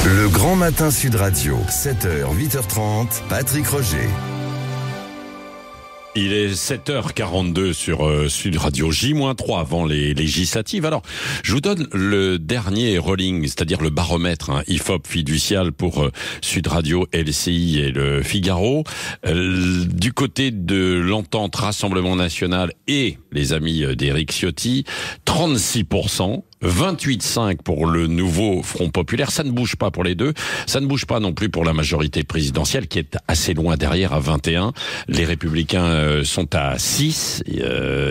Le Grand Matin Sud Radio, 7h, 8h30, Patrick Roger. Il est 7h42 sur Sud Radio, J-3 avant les législatives. Alors, je vous donne le dernier rolling, c'est-à-dire le baromètre IFOP fiducial pour Sud Radio, LCI et le Figaro. Du côté de l'entente Rassemblement National et les amis d'Éric Ciotti, 36%. 28,5 pour le nouveau Front Populaire. Ça ne bouge pas pour les deux. Ça ne bouge pas non plus pour la majorité présidentielle qui est assez loin derrière à 21. Les Républicains sont à 6.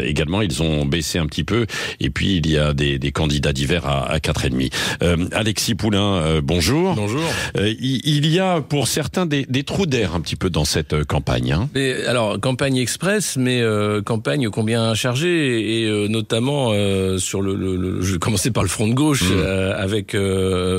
Également, ils ont baissé un petit peu. Et puis, il y a des candidats divers à 4,5. Alexis Poulain, bonjour. Bonjour. Il y a pour certains des trous d'air un petit peu dans cette campagne. Et alors, campagne express, mais campagne combien chargée et notamment sur je vais commencer par le front de gauche avec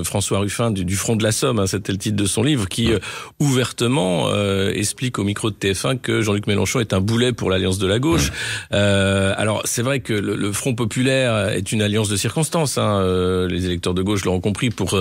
François Ruffin du Front de la Somme, c'était le titre de son livre, qui ouvertement explique au micro de TF1 que Jean-Luc Mélenchon est un boulet pour l'alliance de la gauche. Alors c'est vrai que le Front Populaire est une alliance de circonstances, les électeurs de gauche l'auront compris pour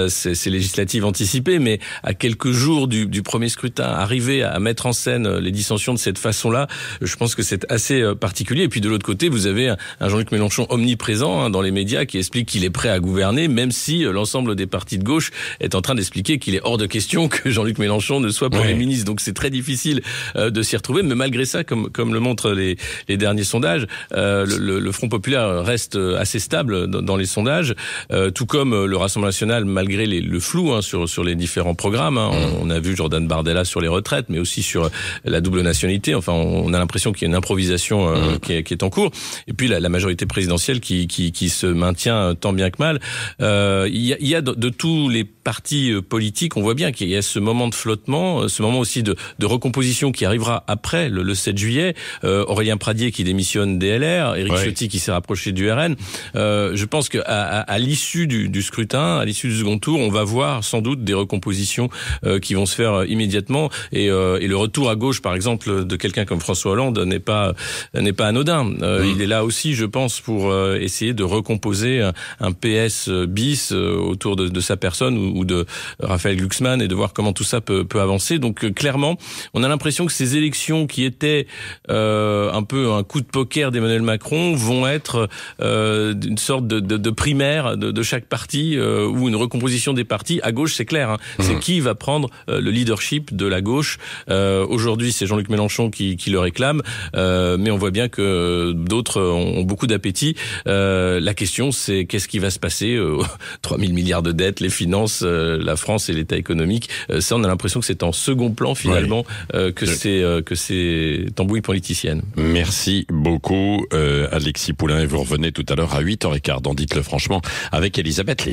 ces législatives anticipées, mais à quelques jours du premier scrutin, arriver à mettre en scène les dissensions de cette façon-là, je pense que c'est assez particulier. Et puis de l'autre côté, vous avez un Jean-Luc Mélenchon omniprésent dans les médias qui explique qu'il est prêt à gouverner, même si l'ensemble des partis de gauche est en train d'expliquer qu'il est hors de question que Jean-Luc Mélenchon ne soit Premier ministre. Donc c'est très difficile de s'y retrouver, mais malgré ça, comme le montrent les derniers sondages, le Front Populaire reste assez stable dans les sondages, tout comme le Rassemblement National, malgré le flou sur les différents programmes. On a vu Jordan Bardella sur les retraites, mais aussi sur la double nationalité. Enfin, on a l'impression qu'il y a une improvisation qui est en cours. Et puis la majorité présidentielle qui se maintient tant bien que mal. Il y a de tous les partis politiques, on voit bien qu'il y a ce moment de flottement, ce moment aussi de recomposition qui arrivera après le 7 juillet. Aurélien Pradier qui démissionne des LR, Éric Ciotti qui s'est rapproché du RN. Je pense qu'à l'issue du scrutin, à l'issue du second tour, on va voir sans doute des recompositions qui vont se faire immédiatement. Et le retour à gauche, par exemple, de quelqu'un comme François Hollande n'est pas anodin. Il est là aussi, je pense, pour essayer de recomposer un PS bis autour de sa personne ou de Raphaël Glucksmann et de voir comment tout ça peut avancer. Donc clairement, on a l'impression que ces élections qui étaient un peu un coup de poker d'Emmanuel Macron vont être une sorte de primaire de chaque parti ou une recomposition des partis. À gauche, c'est clair. C'est qui va prendre le leadership de la gauche. Aujourd'hui, c'est Jean-Luc Mélenchon qui le réclame, mais on voit bien que d'autres ont beaucoup d'appétit. La question, c'est qu'est-ce qui va se passer 3 000 milliards de dettes, les finances, la France et l'état économique. Ça, on a l'impression que c'est en second plan, finalement, que c'est tambouille politicienne. Merci beaucoup, Alexis Poulain. Et vous revenez tout à l'heure à 8h15 dans Dites-le franchement avec Elisabeth Lévy.